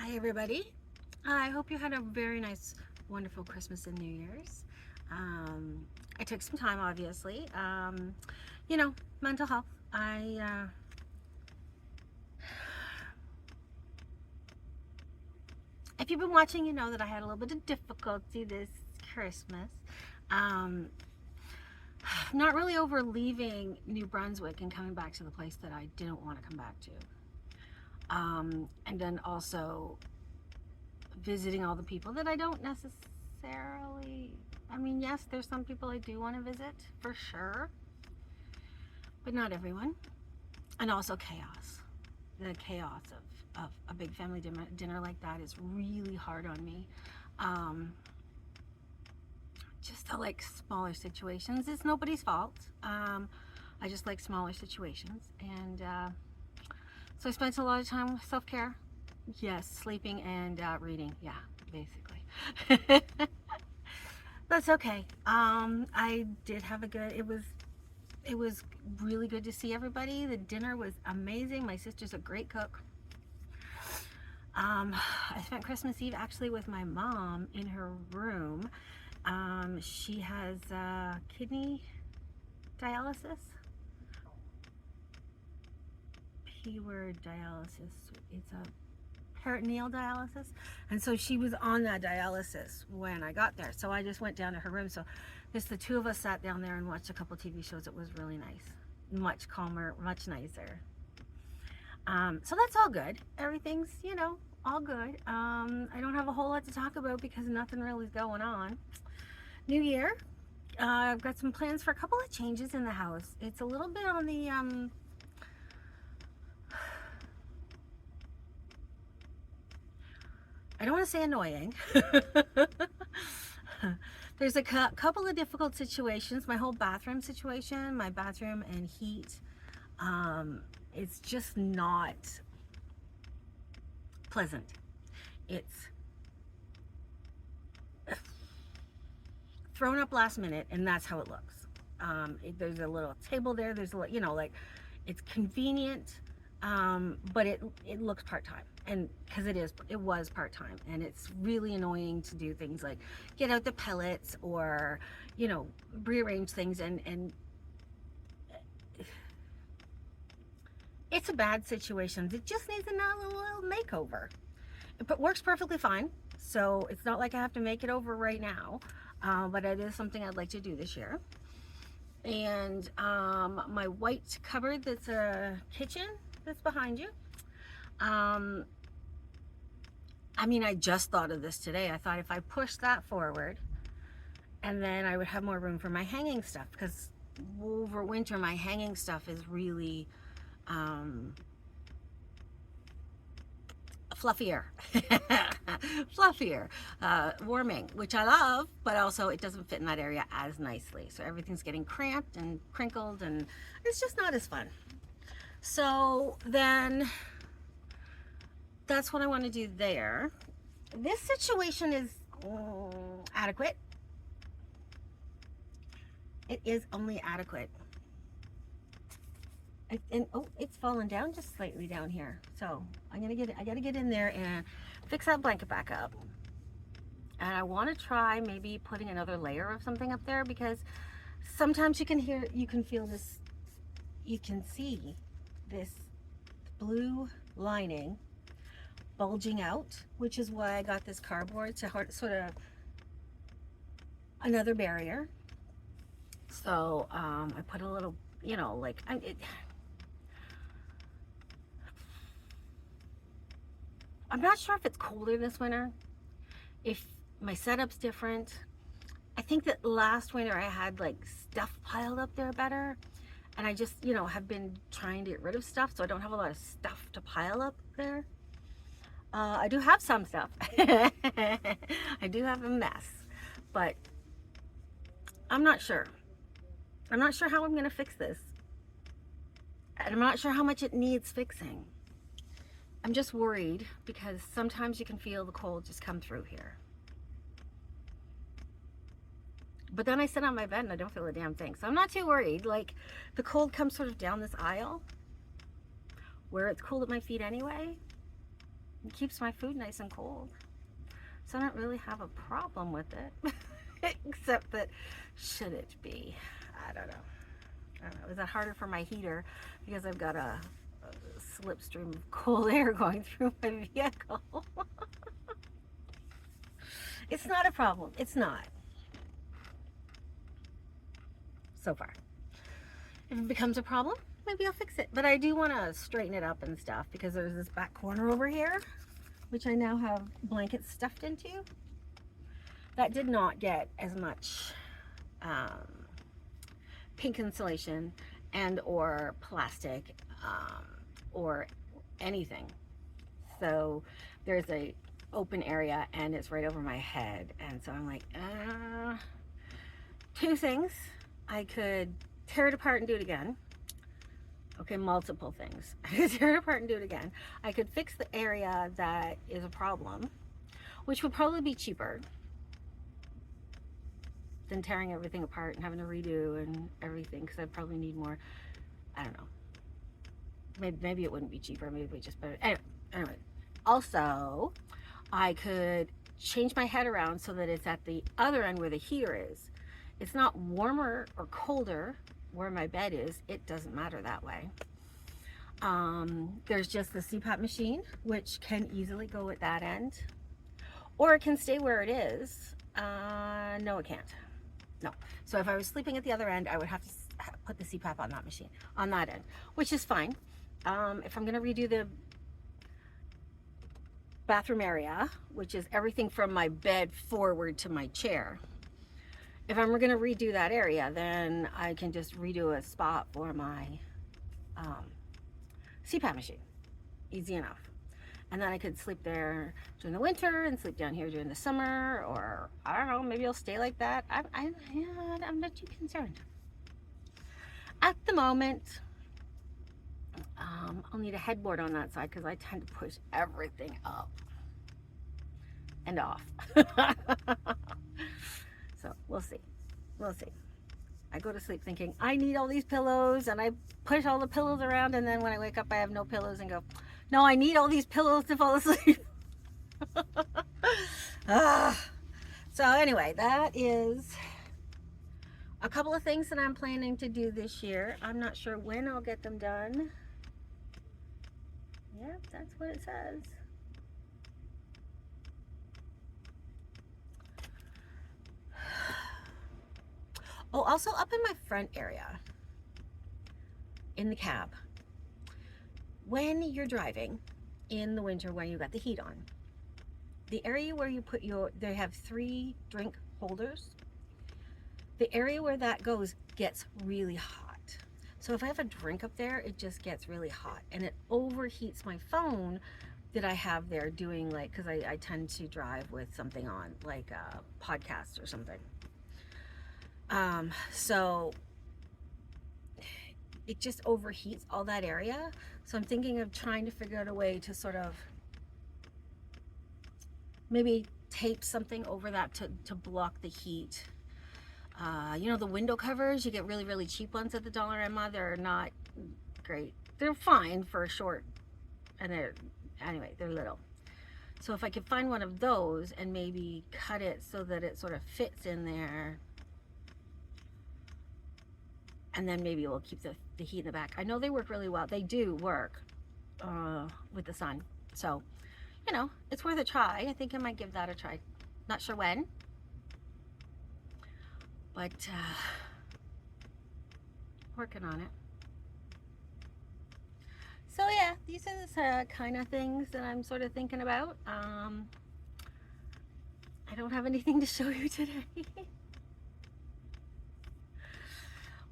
Hi everybody. I hope you had a very nice, wonderful Christmas and New Year's. Um, I took some time, obviously. You know, mental health. If you've been watching, you know that I had a little bit of difficulty this Christmas. Um, not really over leaving New Brunswick and coming back to the place that I didn't want to come back to. And then also visiting all the people that I don't necessarily. I mean, yes, there's some people I do want to visit for sure, but not everyone. And also chaos. The chaos of a big family dinner like that is really hard on me. Um, just like smaller situations. It's nobody's fault. I just like smaller situations. And so I spent a lot of time with self care. Yes, sleeping and reading. Yeah, basically. That's okay. I did have a good. It was really good to see everybody. The dinner was amazing. My sister's a great cook. I spent Christmas Eve actually with my mom in her room. She has kidney dialysis, P word dialysis. It's a peritoneal dialysis, and so she was on that dialysis when I got there. So I just went down to her room. So just the two of us sat down there and watched a couple TV shows. It was really nice, much calmer, much nicer. So that's all good. Everything's, all good. I don't have a whole lot to talk about because nothing really is going on. New Year. I've got some plans for a couple of changes in the house. It's a little bit on the I don't want to say annoying. There's a couple of difficult situations. My whole bathroom situation, my bathroom and heat, it's just not pleasant. It's thrown up last minute, and that's how it looks. There's a little table there. There's a little, like it's convenient, but it looks part time, and because it was part time, and it's really annoying to do things like get out the pellets or rearrange things, and it's a bad situation. It just needs a little makeover. It works perfectly fine, so it's not like I have to make it over right now, but it is something I'd like to do this year. And my white cupboard that's a kitchen that's behind you. Um, I mean, I just thought of this today. I thought if I push that forward, and then I would have more room for my hanging stuff, because over winter my hanging stuff is really fluffier, fluffier, warming, which I love, but also it doesn't fit in that area as nicely. So everything's getting cramped and crinkled, and it's just not as fun. So then that's what I want to do there. This situation is adequate. It is only adequate. And oh, it's fallen down just slightly down here. So I gotta get in there and fix that blanket back up. And I want to try maybe putting another layer of something up there, because sometimes you can feel this, you can see this blue lining bulging out, which is why I got this cardboard to sort of another barrier. So I put a little, like I'm not sure if it's colder this winter, if my setup's different. I think that last winter I had like stuff piled up there better, and I just, have been trying to get rid of stuff, so I don't have a lot of stuff to pile up there. I do have some stuff. I do have a mess, but I'm not sure. I'm not sure how I'm going to fix this. And I'm not sure how much it needs fixing. I'm just worried because sometimes you can feel the cold just come through here. But then I sit on my bed and I don't feel a damn thing. So I'm not too worried. Like, the cold comes sort of down this aisle where it's cold at my feet anyway. It keeps my food nice and cold. So I don't really have a problem with it. Except that, should it be? I don't know. I don't know. Is that harder for my heater because I've got a slipstream of cold air going through my vehicle? It's not a problem. It's not. So far. If it becomes a problem, maybe I'll fix it. But I do want to straighten it up and stuff because there's this back corner over here, which I now have blankets stuffed into. That did not get as much pink insulation and or plastic or anything. So there's a open area and it's right over my head. And so I'm like, two things. I could tear it apart and do it again. Okay, multiple things. I could tear it apart and do it again. I could fix the area that is a problem, which would probably be cheaper than tearing everything apart and having to redo and everything, because I'd probably need more. I don't know. Maybe it wouldn't be cheaper. Maybe it just better. Anyway. Also, I could change my head around so that it's at the other end where the heater is. It's not warmer or colder where my bed is. It doesn't matter that way. There's just the CPAP machine, which can easily go at that end, or it can stay where it is. No, it can't. No. So if I was sleeping at the other end, I would have to put the CPAP on that machine, on that end, which is fine. If I'm going to redo the bathroom area, which is everything from my bed forward to my chair, if I'm going to redo that area, then I can just redo a spot for my CPAP machine. Easy enough. And then I could sleep there during the winter and sleep down here during the summer, or I don't know, maybe I'll stay like that. I'm not too concerned. At the moment, I'll need a headboard on that side because I tend to push everything up and off. So we'll see. We'll see. I go to sleep thinking I need all these pillows, and I push all the pillows around, and then when I wake up I have no pillows and go, no, I need all these pillows to fall asleep. So anyway, that is a couple of things that I'm planning to do this year. I'm not sure when I'll get them done. Yep, that's what it says. Oh, also up in my front area, in the cab, when you're driving in the winter when you got the heat on, the area where you put they have 3 drink holders, the area where that goes gets really hot. So if I have a drink up there, it just gets really hot, and it overheats my phone that I have there doing, like, because I tend to drive with something on, like a podcast or something. So it just overheats all that area. So I'm thinking of trying to figure out a way to sort of maybe tape something over that to block the heat. You know, the window covers, you get really, really cheap ones at the Dollar Emma. They're not great. They're fine for a short, and they're little. So if I could find one of those and maybe cut it so that it sort of fits in there, and then maybe we'll keep the heat in the back. I know they work really well. They do work with the sun. So, you know, it's worth a try. I think I might give that a try. Not sure when. But working on it. So yeah, these are the kind of things that I'm sort of thinking about. I don't have anything to show you today.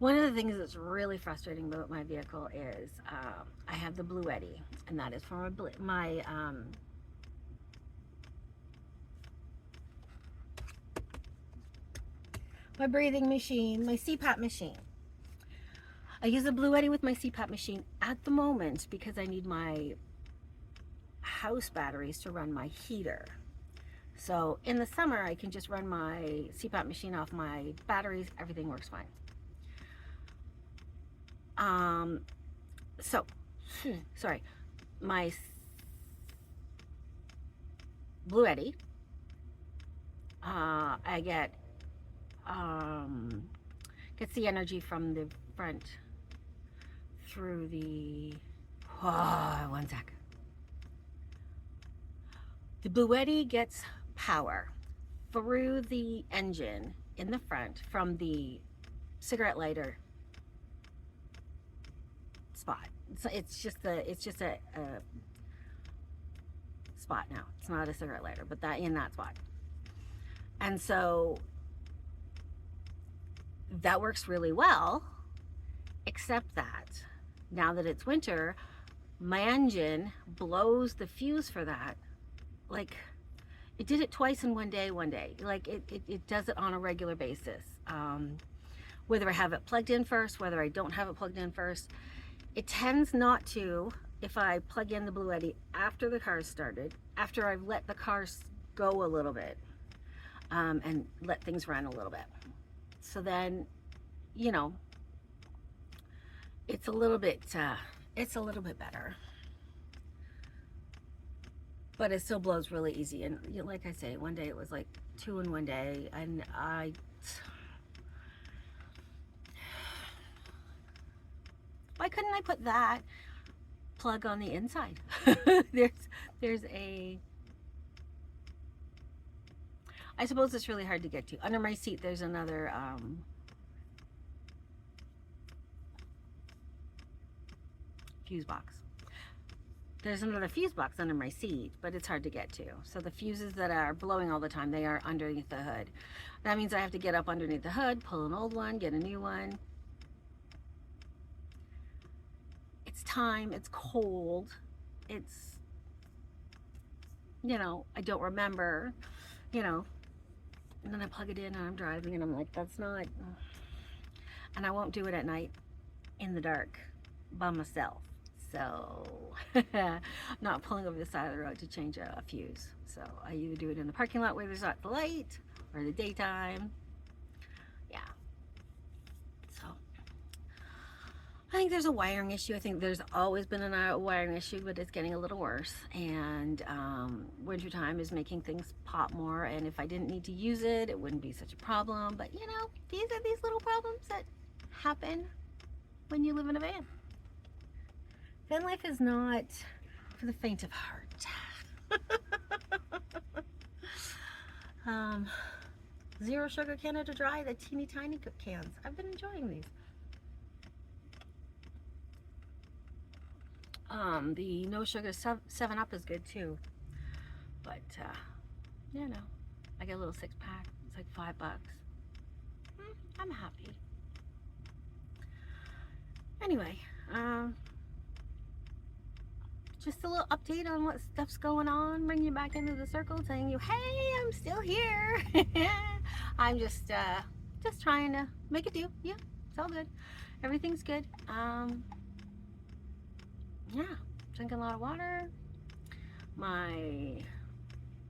One of the things that's really frustrating about my vehicle is I have the Bluetti, and that is for my breathing machine, my CPAP machine. I use the Bluetti with my CPAP machine at the moment because I need my house batteries to run my heater. So in the summer, I can just run my CPAP machine off my batteries. Everything works fine. Sorry, my Bluetti. I gets the energy from the front through the, one sec. The Bluetti gets power through the engine in the front from the cigarette lighter spot. So it's just a spot now. It's not a cigarette lighter, but that in that spot. And so that works really well, except that now that it's winter, my engine blows the fuse for that. Like, it did it twice in one day. Like, it does it on a regular basis. Whether I have it plugged in first, whether I don't have it plugged in first. It tends not to if I plug in the Bluetti after the car's started, after I've let the cars go a little bit, and let things run a little bit. So then, you know, it's a little bit better. But it still blows really easy. And you know, like I say, one day it was like 2 in one day, and why couldn't I put that plug on the inside? there's a, I suppose it's really hard to get to. Under my seat there's another fuse box. There's another fuse box under my seat, but it's hard to get to. So the fuses that are blowing all the time, they are underneath the hood. That means I have to get up underneath the hood, pull an old one, get a new one. It's time, it's cold, it's, you know, I don't remember, you know, and then I plug it in and I'm driving and I'm like, that's not, and I won't do it at night in the dark by myself. So I'm not pulling over the side of the road to change a fuse. So I either do it in the parking lot where there's not the light, or the daytime. Yeah. So I think there's a wiring issue. I think there's always been a wiring issue, but it's getting a little worse. And wintertime is making things pop more. And if I didn't need to use it, it wouldn't be such a problem. But you know, these are these little problems that happen when you live in a van. Van life is not for the faint of heart. Zero Sugar Canada Dry, the teeny tiny cans. I've been enjoying these. The no sugar 7-Up is good too. But, you know, I get a little 6-pack. It's like $5. I'm happy. Anyway, just a little update on what stuff's going on, bring you back into the circle, telling you, hey, I'm still here. I'm just trying to make it do. Yeah, it's all good. Everything's good. Yeah, drinking a lot of water. My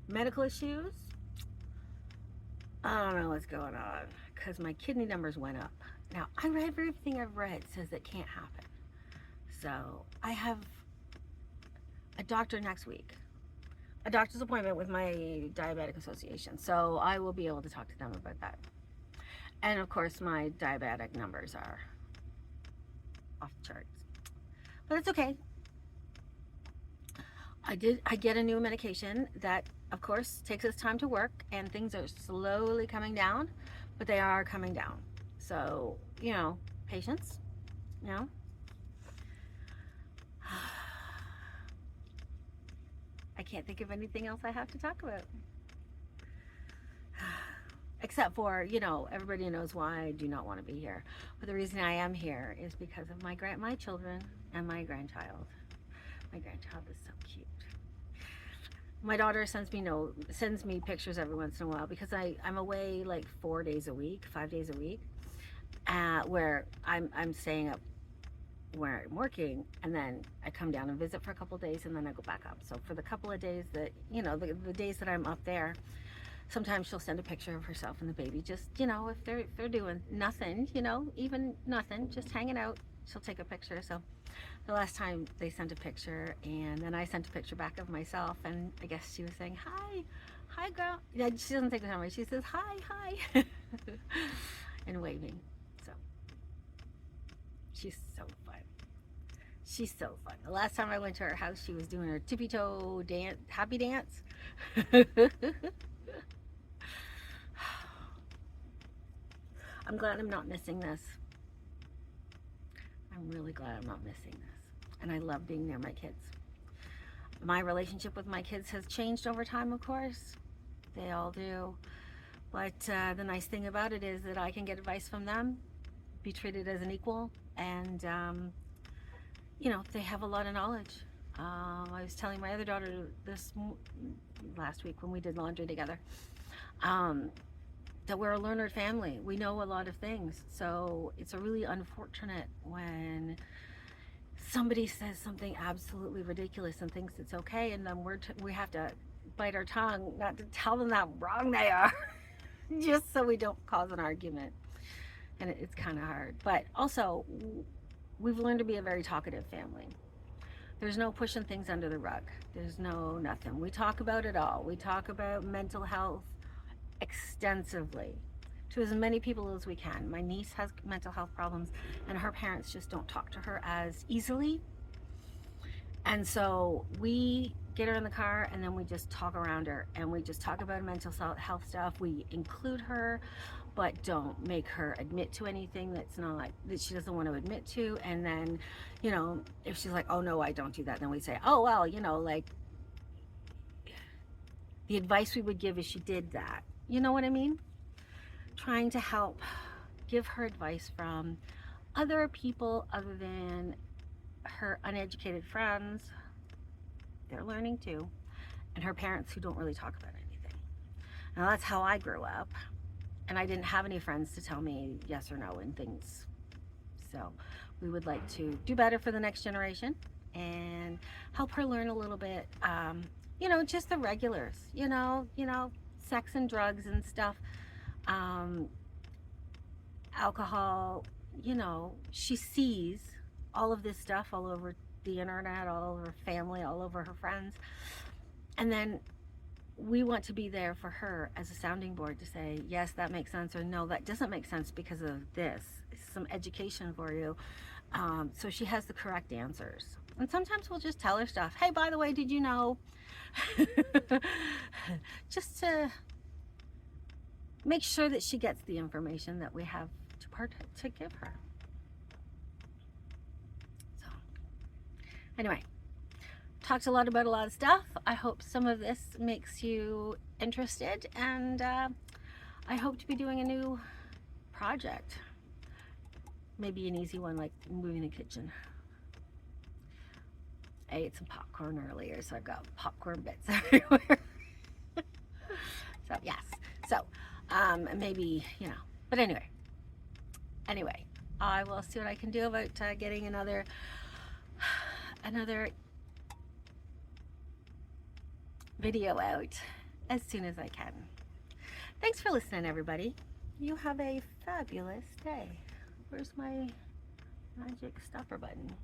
medical issues, I don't know what's going on, because my kidney numbers went up. Now, everything I've read says it can't happen. So I have a doctor next week, a doctor's appointment with my diabetic association, so I will be able to talk to them about that. And of course my diabetic numbers are off the charts, but it's okay. I get a new medication that of course takes its time to work, and things are slowly coming down, but they are coming down. So, you know, patience, you know. I can't think of anything else I have to talk about. Except for, you know, everybody knows why I do not want to be here. But the reason I am here is because of my children and my grandchild. My grandchild is so cute. My daughter sends me pictures every once in a while, because I'm away like 5 days a week, where I'm staying up where I'm working, and then I come down and visit for a couple of days, and then I go back up. So for the couple of days that, you know, the days that I'm up there, sometimes she'll send a picture of herself and the baby, just, you know, if they're doing nothing, you know, even nothing, just hanging out, she'll take a picture. So the last time they sent a picture, and then I sent a picture back of myself, and I guess she was saying, hi girl. Yeah, she doesn't take the camera, she says hi and waving. So she's so fun. She's so fun. The last time I went to her house, she was doing her tippy toe dance, happy dance. I'm glad I'm not missing this. I'm really glad I'm not missing this. And I love being near my kids. My relationship with my kids has changed over time, of course. They all do. But the nice thing about it is that I can get advice from them, be treated as an equal, and you know, they have a lot of knowledge. I was telling my other daughter this last week when we did laundry together, that we're a learner family. We know a lot of things. So it's a really unfortunate when somebody says something absolutely ridiculous and thinks it's okay, and then we have to bite our tongue not to tell them how wrong they are, just so we don't cause an argument. And it's kind of hard. But also, we've learned to be a very talkative family. There's no pushing things under the rug. There's no nothing. We talk about it all. We talk about mental health extensively to as many people as we can. My niece has mental health problems, and her parents just don't talk to her as easily. And so we get her in the car, and then we just talk around her, and we just talk about mental health stuff. We include her, but don't make her admit to anything that she doesn't want to admit to. And then, you know, if she's like, oh no, I don't do that, then we say, oh well, you know, like the advice we would give is she did that. You know what I mean? Trying to help give her advice from other people other than her uneducated friends. They're learning too. And her parents who don't really talk about anything. Now that's how I grew up. And I didn't have any friends to tell me yes or no and things. So we would like to do better for the next generation and help her learn a little bit, you know, just the regulars, you know, sex and drugs and stuff, alcohol, you know, she sees all of this stuff all over the internet, all over her family, all over her friends. And then we want to be there for her as a sounding board to say, yes, that makes sense, or no, that doesn't make sense because of this. It's some education for you. So she has the correct answers. And sometimes we'll just tell her stuff. Hey, by the way, did you know? Just to make sure that she gets the information that we have to give her. So anyway, talked a lot about a lot of stuff. I hope some of this makes you interested, and I hope to be doing a new project. Maybe an easy one like moving the kitchen. I ate some popcorn earlier, so I've got popcorn bits everywhere. So yes, so maybe, you know, but anyway, I will see what I can do about getting another video out as soon as I can. Thanks for listening, everybody. You have a fabulous day. Where's my magic stopper button?